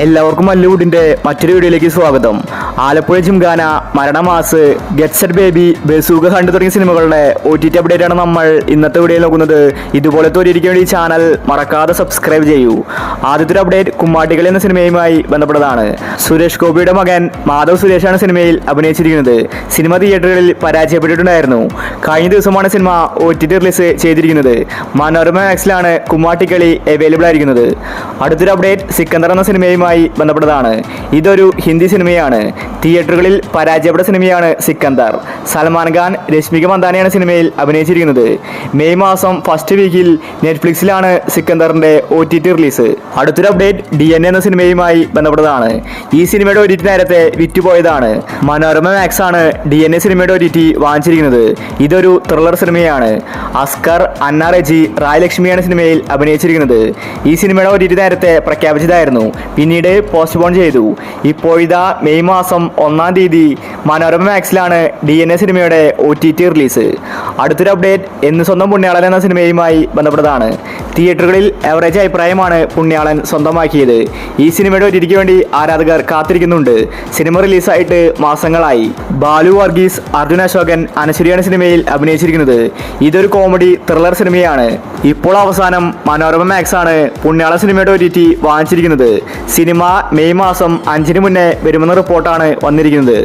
എല്ലാവർക്കും മല്ലുവുഡിന്റെ മറ്റൊരു വീഡിയോയിലേക്ക് സ്വാഗതം. Alappuzha Gymkhana, Maranamass, Get Set Baby, Bazooka Hunt തുടങ്ങിയ സിനിമകളുടെ OTT അപ്ഡേറ്റ് ആണ് നമ്മൾ ഇന്നത്തെ വീഡിയോയിൽ നോക്കുന്നത്. ഇതുപോലത്തെ ഒരു ഈ ചാനൽ മറക്കാതെ സബ്സ്ക്രൈബ് ചെയ്യൂ. ആദ്യത്തെ അപ്ഡേറ്റ് കുമ്മാട്ടികളി എന്ന സിനിമയുമായി ബന്ധപ്പെട്ടതാണ്. സുരേഷ് ഗോപിയുടെ മകൻ മാധവ് സുരേഷാണ് സിനിമയിൽ അഭിനയിച്ചിരിക്കുന്നത്. സിനിമ തിയേറ്ററുകളിൽ പരാജയപ്പെട്ടിട്ടുണ്ടായിരുന്നു. കഴിഞ്ഞ ദിവസമാണ് സിനിമ OTT റിലീസ് ചെയ്തിരിക്കുന്നത്. മനോരമ മാക്സിലാണ് കുമ്മാട്ടിക്കളി അവൈലബിൾ ആയിരിക്കുന്നത്. അടുത്തൊരു അപ്ഡേറ്റ് സിക്കന്ദർ എന്ന സിനിമയുമായി ബന്ധപ്പെട്ടതാണ്. ഇതൊരു ഹിന്ദി സിനിമയാണ്. തിയേറ്ററുകളിൽ പരാജയപ്പെട്ട സിനിമയാണ് സിക്കന്ദർ. സൽമാൻ ഖാൻ, രശ്മിക മന്ദാനയാണ് സിനിമയിൽ അഭിനയിച്ചിരിക്കുന്നത്. മെയ് മാസം ഫസ്റ്റ് വീക്കിൽ നെറ്റ്ഫ്ലിക്സിലാണ് സിക്കന്ദറിന്റെ OTT റിലീസ്. അടുത്തൊരു അപ്ഡേറ്റ് DNA എന്ന സിനിമയുമായി ബന്ധപ്പെട്ടതാണ്. ഈ സിനിമയുടെ OTT നേരത്തെ വിറ്റുപോയതാണ്. മനോരമ മാക്സ് ആണ് DNA സിനിമയുടെ OTT വാങ്ങിച്ചിരിക്കുന്നത്. ഇതൊരു ത്രില്ലർ സിനിമയാണ്. അസ്കർ, അന്ന റെജി, റായ് ലക്ഷ്മിയാണ് സിനിമയിൽ അഭിനയിച്ചിരിക്കുന്നത്. ഈ സിനിമയുടെ OTT നേരത്തെ പ്രഖ്യാപിച്ചതായിരുന്നു, പിന്നീട് പോസ്റ്റ്പോൺ ചെയ്തു. ഇപ്പോഴിതാ മെയ് മാസം 1-ാം തീയതി മനോരമ മാക്സിലാണ് DNA സിനിമയുടെ OTT റിലീസ്. അടുത്തൊരു അപ്ഡേറ്റ് എന്ന് സ്വന്തം പുണ്യാളൻ എന്ന സിനിമയുമായി ബന്ധപ്പെട്ടതാണ്. തിയേറ്ററുകളിൽ എവറേജ് അഭിപ്രായമാണ് പുണ്യാളൻ സ്വന്തമാക്കിയത്. ഈ സിനിമയുടെ OTTക്ക് വേണ്ടി ആരാധകർ കാത്തിരിക്കുന്നുണ്ട്. സിനിമ റിലീസായിട്ട് മാസങ്ങളായി. ബാലു വർഗീസ്, അർജുൻ അശോകൻ, അനശ്വരിയാണ് സിനിമയിൽ അഭിനയിച്ചിരിക്കുന്നത്. ഇതൊരു കോമഡി ത്രില്ലർ സിനിമയാണ്. ഇപ്പോൾ അവസാനം മനോരമ മാക്സ് ആണ് പുണ്യാളൻ സിനിമയുടെ OTT വാങ്ങിച്ചിരിക്കുന്നത്. സിനിമ മെയ് മാസം 5-ന് മുന്നേ വരുമെന്ന റിപ്പോർട്ടാണ് വന്നിരിക്കുന്നത്.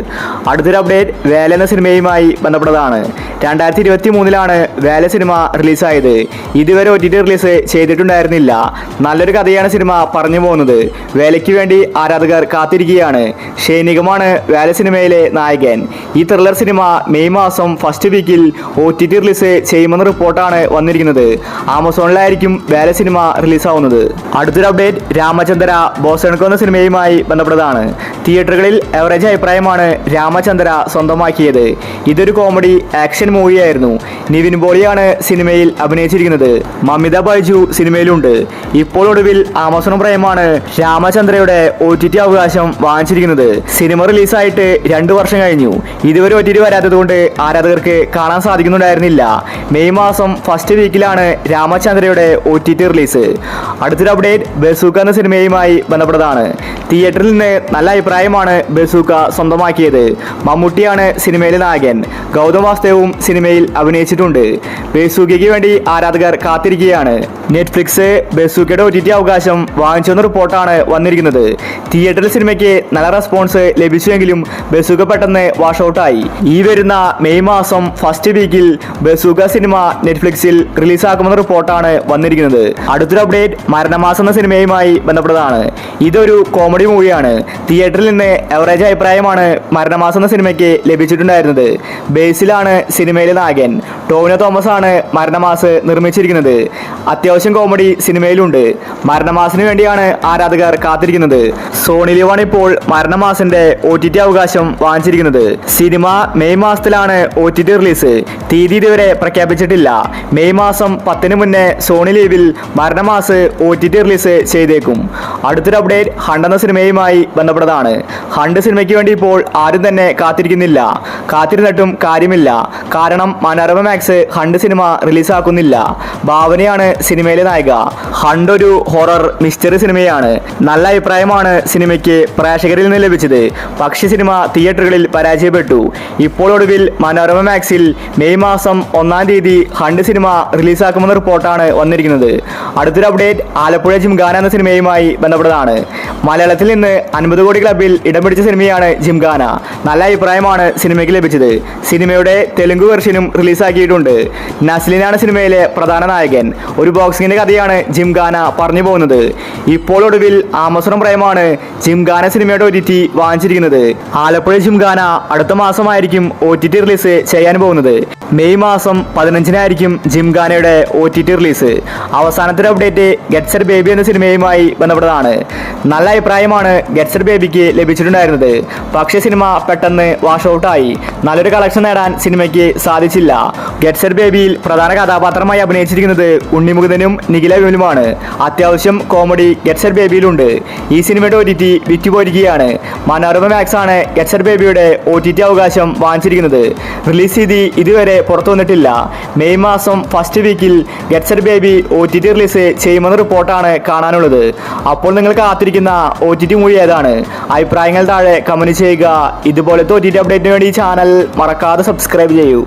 അടുത്തൊരു അപ്ഡേറ്റ് വേല എന്ന സിനിമയുമായി ബന്ധപ്പെട്ടതാണ്. 2023-ലാണ് വേല സിനിമ റിലീസായത്. ഇതുവരെ OTT റിലീസ് ചെയ്തിട്ടുണ്ടായിരുന്നില്ല. നല്ലൊരു കഥയാണ് സിനിമ പറഞ്ഞു പോകുന്നത്. വേലയ്ക്ക് വേണ്ടി ആരാധകർ കാത്തിരിക്കുകയാണ്. ഷൈനികമാണ് വേല സിനിമയിലെ നായകൻ. ഈ ത്രില്ലർ സിനിമ മെയ് മാസം ഫസ്റ്റ് വീക്കിൽ OTT റിലീസ് ചെയ്യുമെന്ന റിപ്പോർട്ടാണ് വന്നിരിക്കുന്നത്. ആമസോണിലായിരിക്കും വേല സിനിമ റിലീസാവുന്നത്. അടുത്തൊരു അപ്ഡേറ്റ് രാമചന്ദ്ര ബോസൺകോ എന്ന സിനിമയുമായി ബന്ധപ്പെട്ടതാണ്. തിയേറ്ററുകളിൽ എവറേജ് അഭിപ്രായമാണ് രാമചന്ദ്ര സ്വന്തമാക്കിയത്. ഇതൊരു കോമഡി ആക്ഷൻ മൂവിയായിരുന്നു. നിവിൻ പോളിയാണ് സിനിമയിൽ അഭിനയിച്ചിരിക്കുന്നത്. മമിത ബൈജു സിനിമയിലുണ്ട്. ഇപ്പോൾ ഒടുവിൽ ആമസോൺ പ്രൈമാണ് രാമചന്ദ്രയുടെ OTT അവകാശം വാങ്ങിച്ചിരിക്കുന്നത്. സിനിമ റിലീസായിട്ട് 2 വർഷം കഴിഞ്ഞു. ഇതുവരെ OTT വരാത്തതുകൊണ്ട് ആരാധകർക്ക് കാണാൻ സാധിക്കുന്നുണ്ടായിരുന്നില്ല. മെയ് മാസം ഫസ്റ്റ് വീക്കിലാണ് രാമചന്ദ്രയുടെ OTT റിലീസ്. അടുത്തൊരു അപ്ഡേറ്റ് ബസൂക എന്ന സിനിമയുമായി ബന്ധപ്പെട്ടതാണ്. തിയേറ്ററിൽ നിന്ന് നല്ല അഭിപ്രായമാണ് ബസൂക സ്വന്തമാക്കിയത്. മമ്മൂട്ടിയാണ് സിനിമയിലെ നായകൻ. ഗൗതം വാസുദേവും സിനിമയിൽ അഭിനയിച്ചിട്ടുണ്ട്. ബസൂക്കയ്ക്ക് വേണ്ടി ആരാധകർ കാത്തിരിക്കുകയാണ്. നെറ്റ്ഫ്ലിക്സ് ബസൂക്കയുടെ OTT അവകാശം വാങ്ങിച്ചെന്ന റിപ്പോർട്ടാണ് വന്നിരിക്കുന്നത്. തിയേറ്ററിൽ സിനിമയ്ക്ക് നല്ല റെസ്പോൺസ് ലഭിച്ചുവെങ്കിലും ബസൂക്ക പെട്ടെന്ന് വാഷ് ഔട്ടായി. ഈ വരുന്ന മെയ് മാസം ഫസ്റ്റ് വീക്കിൽ ബസൂക്ക സിനിമ നെറ്റ്ഫ്ലിക്സിൽ റിലീസാക്കുമെന്ന റിപ്പോർട്ടാണ് വന്നിരിക്കുന്നത്. അടുത്തൊരു അപ്ഡേറ്റ് മരണമാസം എന്ന സിനിമയുമായി ബന്ധപ്പെട്ടതാണ്. ഇതൊരു കോമഡി മൂവിയാണ്. തിയേറ്ററിൽ നിന്ന് എവറേജ് അഭിപ്രായമാണ് മരണമാസം എന്ന സിനിമയ്ക്ക് ലഭിച്ചിട്ടുണ്ടായിരുന്നത്. ബേസിലാണ് സിനിമയിലെ നായകൻ. ടോവിനോ തോമസ് ആണ് മരണമാസ് നിർമ്മിച്ചിരിക്കുന്നത്. അത്യാവശ്യം കോമഡി സിനിമയിലുണ്ട്. മരണമാസിന് വേണ്ടിയാണ് ആരാധകർ കാത്തിരിക്കുന്നത്. സോണി ലിവാണ് ഇപ്പോൾ മരണമാസിന്റെ OTT അവകാശം വാങ്ങിച്ചിരിക്കുന്നത്. സിനിമ മെയ് മാസത്തിലാണ് OTT റിലീസ്. തീയതി ഇതുവരെ പ്രഖ്യാപിച്ചിട്ടില്ല. മെയ് മാസം 10-ന് മുന്നേ സോണി ലീവിൽ മരണമാസ് OTT റിലീസ് ചെയ്തേക്കും. അടുത്തൊരു അപ്ഡേറ്റ് ഹണ്ട് എന്ന സിനിമയുമായി ബന്ധപ്പെട്ടതാണ്. ഹണ്ട് സിനിമയ്ക്ക് വേണ്ടി ഇപ്പോൾ ആരും തന്നെ കാത്തിരിക്കുന്നില്ല. കാത്തിരുന്നിട്ടും കാര്യമില്ല. കാരണം മനോരമ മാക്സ് ഹണ്ട് സിനിമ റിലീസാക്കുന്നില്ല. ഭാവനയാണ് സിനിമയിലെ നായിക. ഹണ്ട് ഒരു ഹൊറർ മിസ്റ്ററി സിനിമയാണ്. നല്ല അഭിപ്രായമാണ് സിനിമയ്ക്ക് പ്രേക്ഷകരിൽ നിന്ന് ലഭിച്ചത്. പക്ഷേ സിനിമ തിയേറ്ററുകളിൽ പരാജയപ്പെട്ടു. ഇപ്പോൾ ഒടുവിൽ മനോരമ മാക്സിൽ മെയ് മാസം 1-ാം തീയതി ഹണ്ട് സിനിമ റിലീസാക്കുമെന്ന റിപ്പോർട്ടാണ് വന്നിരിക്കുന്നത്. അടുത്തൊരു അപ്ഡേറ്റ് ആലപ്പുഴ ജിംഖാന എന്ന സിനിമയുമായി ബന്ധപ്പെട്ടതാണ്. മലയാളത്തിൽ നിന്ന് 50 കോടി ക്ലബിൽ ഇടം പിടിച്ച സിനിമയാണ് ജിംഖാന. നല്ല അഭിപ്രായമാണ് സിനിമയ്ക്ക് ലഭിച്ചത്. സിനിമയുടെ തെലുങ്ക് വെർഷനും റിലീസാക്കിയിട്ടുണ്ട്. നസ്ലിനാണ് സിനിമയിലെ പ്രധാന നായകൻ. ഒരു ബോക്സിങ്ങിന്റെ കഥയാണ് ജിംഖാന പറഞ്ഞു പോകുന്നത്. ഇപ്പോൾ ഒടുവിൽ ആമസോൺ പ്രൈമാണ് ജിംഖാന സിനിമയുടെ OTT വാങ്ങിച്ചിരിക്കുന്നത്. ആലപ്പുഴ ജിംഖാന അടുത്ത മാസമായിരിക്കും OTT റിലീസ് ചെയ്യാൻ പോകുന്നത്. മെയ് മാസം 15-നായിരിക്കും ജിംഖാനയുടെ OTT റിലീസ്. അവസാനത്തെ അപ്ഡേറ്റ് ഗെറ്റ് സെറ്റ് ബേബി എന്ന സിനിമയുമായി ബന്ധപ്പെട്ടതാണ്. നല്ല അഭിപ്രായമാണ് ഗെറ്റ് സെറ്റ് ബേബിക്ക് ലഭിച്ചിട്ടുണ്ടായിരുന്നത്. പക്ഷേ സിനിമ പെട്ടെന്ന് വാഷ് ഔട്ടായി. നല്ലൊരു കളക്ഷൻ നേടാൻ സിനിമയ്ക്ക് സാധിച്ചില്ല. ഗെറ്റ് സെറ്റ് ബേബിയിൽ പ്രധാന കഥാപാത്രമായി അഭിനയിച്ചിരിക്കുന്നത് ഉണ്ണിമുകുന്ദനും നിഖില വിമലുമാണ്. അത്യാവശ്യം കോമഡി ഗെറ്റ് സെറ്റ് ബേബിയിലുണ്ട്. ഈ സിനിമയുടെ OTT വിറ്റുപോയിരിക്കുകയാണ്. മനോരമ മാക്സ് ആണ് ഗെറ്റ് സെറ്റ് ബേബിയുടെ OTT അവകാശം വാങ്ങിച്ചിരിക്കുന്നത്. റിലീസ് തീയതി ഇതുവരെ പുറത്തു വന്നിട്ടില്ല. മെയ് മാസം ഫസ്റ്റ് വീക്കിൽ Get Set Baby OTT release ചെയ്യുമെന്ന റിപ്പോർട്ടാണ് കാണാനുള്ളത്. അപ്പോൾ നിങ്ങൾ കാത്തിരിക്കുന്ന OTT മൂവി ഏതാണ്? അഭിപ്രായങ്ങൾ താഴെ കമന്റ് ചെയ്യുക. ഇതുപോലത്തെ OTT അപ്ഡേറ്റിന് വേണ്ടി ഈ ചാനൽ മറക്കാതെ സബ്സ്ക്രൈബ് ചെയ്യൂ.